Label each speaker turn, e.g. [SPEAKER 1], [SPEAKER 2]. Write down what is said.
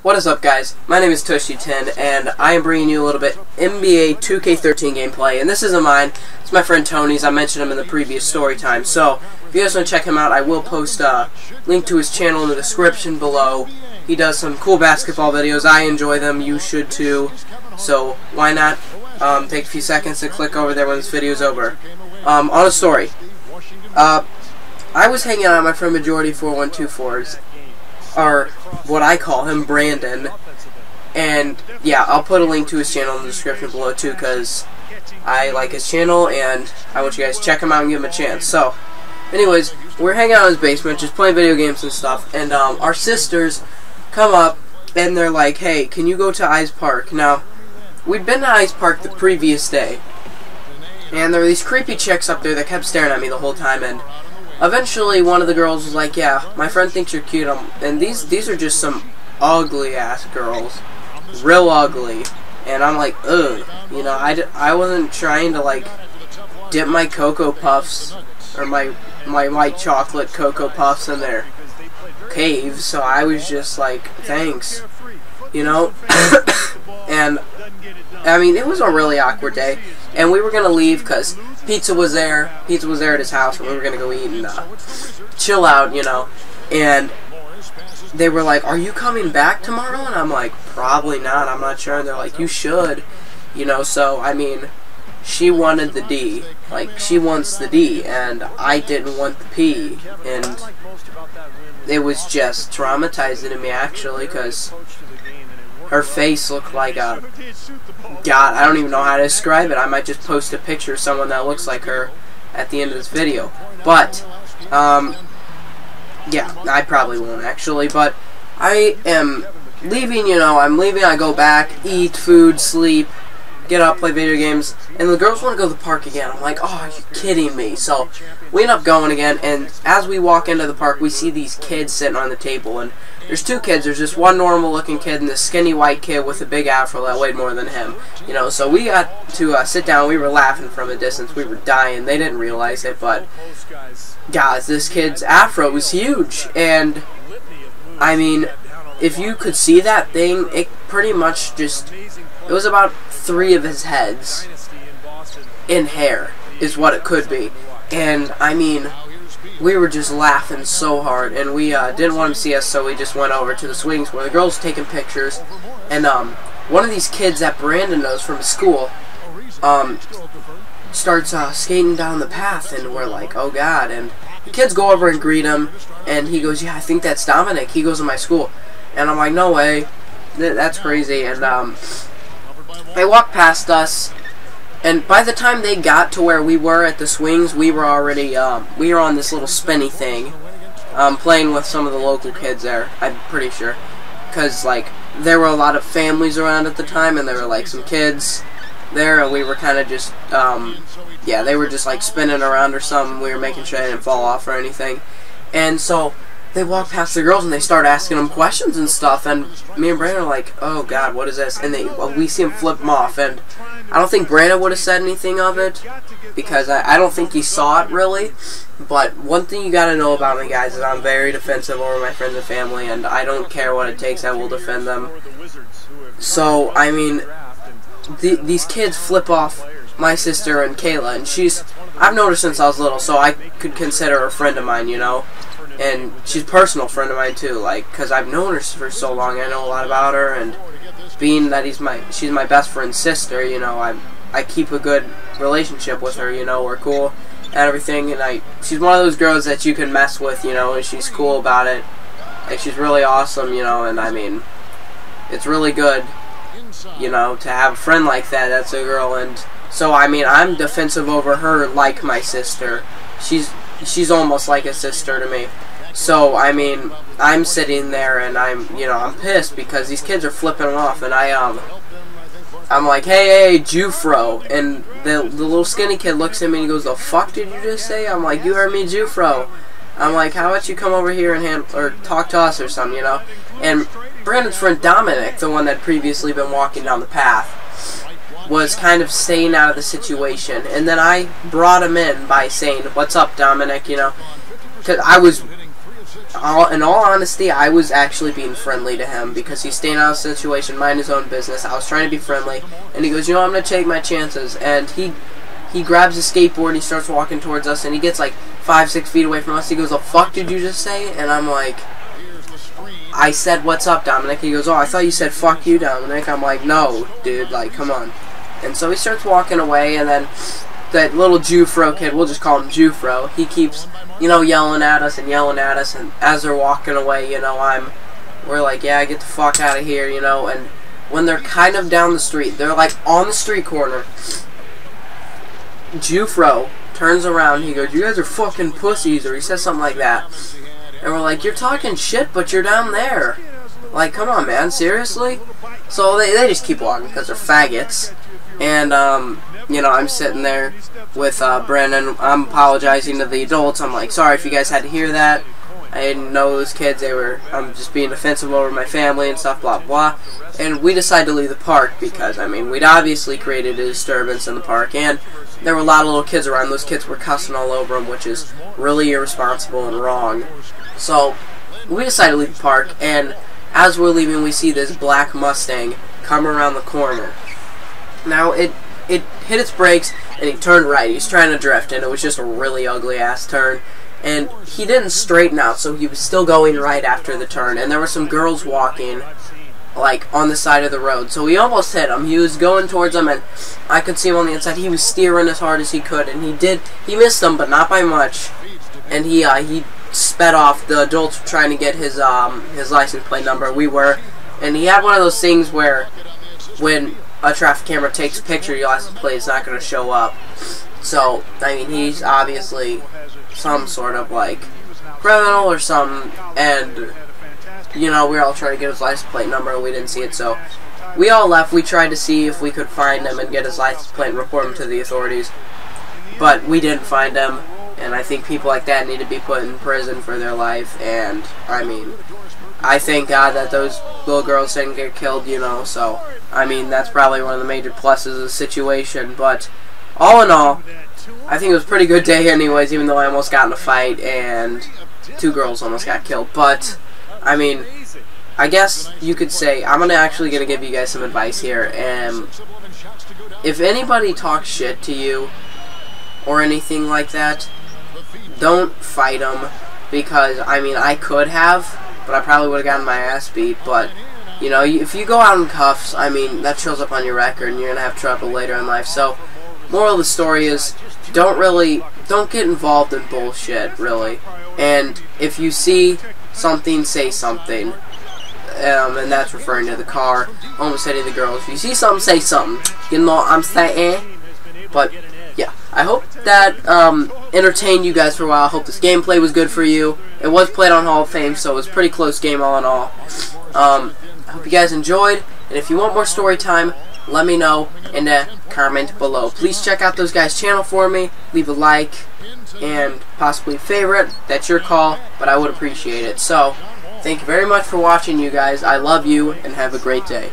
[SPEAKER 1] What is up, guys? My name is Toushyton, and I am bringing you a little bit NBA 2K13 gameplay. And this isn't mine; it's my friend Tony's. I mentioned him in the previous story time. So if you guys want to check him out, I will post a link to his channel in the description below. He does some cool basketball videos. I enjoy them. You should too. So why not take a few seconds to click over there when this video is over. On a story. I was hanging out with my friend Majority 4124's. Or what I call him, Brandon, and yeah, I'll put a link to his channel in the description below too, because I like his channel and I want you guys to check him out and give him a chance. So anyways, we're hanging out in his basement just playing video games and stuff, and our sisters come up and they're like, hey, can you go to Ice Park? Now, we'd been to Ice Park the previous day, and there were these creepy chicks up there that kept staring at me the whole time, and eventually, one of the girls was like, yeah, my friend thinks you're cute. And these are just some ugly-ass girls. Real ugly. And I'm like, ugh. You know, I wasn't trying to, like, dip my Cocoa Puffs, or my white chocolate Cocoa Puffs in their caves. So I was just like, thanks. You know? And, I mean, it was a really awkward day. And we were going to leave because pizza was there. Pizza was there at his house, and we were going to go eat and chill out, you know. And they were like, are you coming back tomorrow? And I'm like, probably not. I'm not sure. And they're like, you should. You know, so, I mean, she wanted the D. Like, she wants the D, and I didn't want the P. And it was just traumatizing to me, actually, because her face looked like a... God, I don't even know how to describe it. I might just post a picture of someone that looks like her at the end of this video. But, yeah, I probably won't, actually. But I am leaving, you know, I'm leaving, I go back, eat food, sleep, get up, play video games, and the girls want to go to the park again. I'm like, oh, are you kidding me? So we end up going again, and as we walk into the park, we see these kids sitting on the table, and there's two kids. There's just one normal-looking kid and this skinny white kid with a big afro that weighed more than him. You know, so we got to sit down. We were laughing from a distance. We were dying. They didn't realize it, but guys, this kid's afro was huge, and I mean, if you could see that thing, it pretty much just, it was about 3 of his heads in hair is what it could be. And I mean, we were just laughing so hard, and we didn't want him to see us, so we just went over to the swings where the girls were taking pictures, and one of these kids that Brandon knows from his school starts skating down the path, and we're like, oh god. And the kids go over and greet him, and he goes, yeah, I think that's Dominic, he goes to my school. And I'm like, no way, that's crazy. And they walked past us, and by the time they got to where we were at the swings, we were already, we were on this little spinny thing, playing with some of the local kids there, I'm pretty sure. Because, like, there were a lot of families around at the time, and there were, like, some kids there, and we were kind of just, yeah, they were just, like, spinning around or something. We were making sure they didn't fall off or anything. And so they walked past the girls, and they started asking them questions and stuff, and me and Brandon are like, oh god, what is this? And we see him flip them off, and I don't think Brandon would have said anything of it, because I don't think he saw it really. But one thing you gotta know about me, guys, is I'm very defensive over my friends and family, and I don't care what it takes, I will defend them. So, I mean, these kids flip off my sister and Kayla, and I've known her since I was little, so I could consider her a friend of mine, you know. And she's a personal friend of mine too, like, because I've known her for so long, I know a lot about her, and being that she's my best friend's sister, you know, I keep a good relationship with her, you know, we're cool and everything, and she's one of those girls that you can mess with, you know, and she's cool about it, like, she's really awesome, you know, and I mean, it's really good, you know, to have a friend like that, that's a girl. And so, I mean, I'm defensive over her like my sister. She's almost like a sister to me. So, I mean, I'm sitting there and I'm pissed because these kids are flipping them off, and I'm like, hey, Jufro, and the little skinny kid looks at me and he goes, the fuck did you just say? I'm like, you heard me, Jufro. I'm like, how about you come over here and talk to us or something, you know? And Brandon's friend Dominic, the one that had previously been walking down the path, was kind of staying out of the situation, and then I brought him in by saying, what's up, Dominic, you know, because I was in all honesty, I was actually being friendly to him because he's staying out of the situation, minding his own business. I was trying to be friendly, and he goes, you know, I'm going to take my chances. And he grabs his skateboard, and he starts walking towards us, and he gets like 5-6 feet away from us. He goes, the fuck did you just say? And I'm like, I said, what's up, Dominic? He goes, oh, I thought you said fuck you, Dominic. I'm like, no, dude, like, come on. And so he starts walking away, and then that little Jufro kid, we'll just call him Jufro, he keeps, you know, yelling at us, and as they're walking away, you know, we're like, yeah, get the fuck out of here, you know, and when they're kind of down the street, they're like on the street corner, Jufro turns around, he goes, you guys are fucking pussies, or he says something like that, and we're like, you're talking shit, but you're down there, like, come on, man, seriously? So they just keep walking, because they're faggots, and, you know, I'm sitting there with Brandon. I'm apologizing to the adults. I'm like, sorry if you guys had to hear that. I didn't know those kids. I'm just being offensive over my family and stuff, blah, blah. And we decided to leave the park because, I mean, we'd obviously created a disturbance in the park. And there were a lot of little kids around. Those kids were cussing all over them, which is really irresponsible and wrong. So we decided to leave the park. And as we're leaving, we see this black Mustang come around the corner. Now, it hit its brakes, and he turned right. He's trying to drift, and it was just a really ugly-ass turn. And he didn't straighten out, so he was still going right after the turn. And there were some girls walking, like, on the side of the road. So he almost hit them. He was going towards them, and I could see him on the inside. He was steering as hard as he could, and he missed them, but not by much. And he sped off. The adults were trying to get his license plate number. We were. And he had one of those things where when a traffic camera takes a picture, your license plate is not going to show up. So, I mean, he's obviously some sort of, like, criminal or something, and, you know, we were all trying to get his license plate number, and we didn't see it, so we all left. We tried to see if we could find him and get his license plate and report him to the authorities, but we didn't find him, and I think people like that need to be put in prison for their life, and, I mean, I thank God that those little girls didn't get killed, you know, so, I mean, that's probably one of the major pluses of the situation, but all in all, I think it was a pretty good day anyways, even though I almost got in a fight, and 2 girls almost got killed, but, I mean, I guess you could say, I'm actually going to give you guys some advice here, and if anybody talks shit to you, or anything like that, don't fight them, because, I mean, I could have, but I probably would have gotten my ass beat, but, you know, if you go out in cuffs, I mean, that shows up on your record, and you're going to have trouble later in life, so, moral of the story is, don't get involved in bullshit, really, and if you see something, say something, and that's referring to the car, almost hitting the girl. If you see something, say something, you know what I'm saying, but, yeah, I hope that entertained you guys for a while. I hope this gameplay was good for you. It was played on Hall of Fame, so it was a pretty close game all in all. I hope you guys enjoyed, and if you want more story time, let me know in the comment below. Please check out those guys' channel for me, leave a like, and possibly favorite. That's your call, but I would appreciate it. So, thank you very much for watching, you guys. I love you, and have a great day.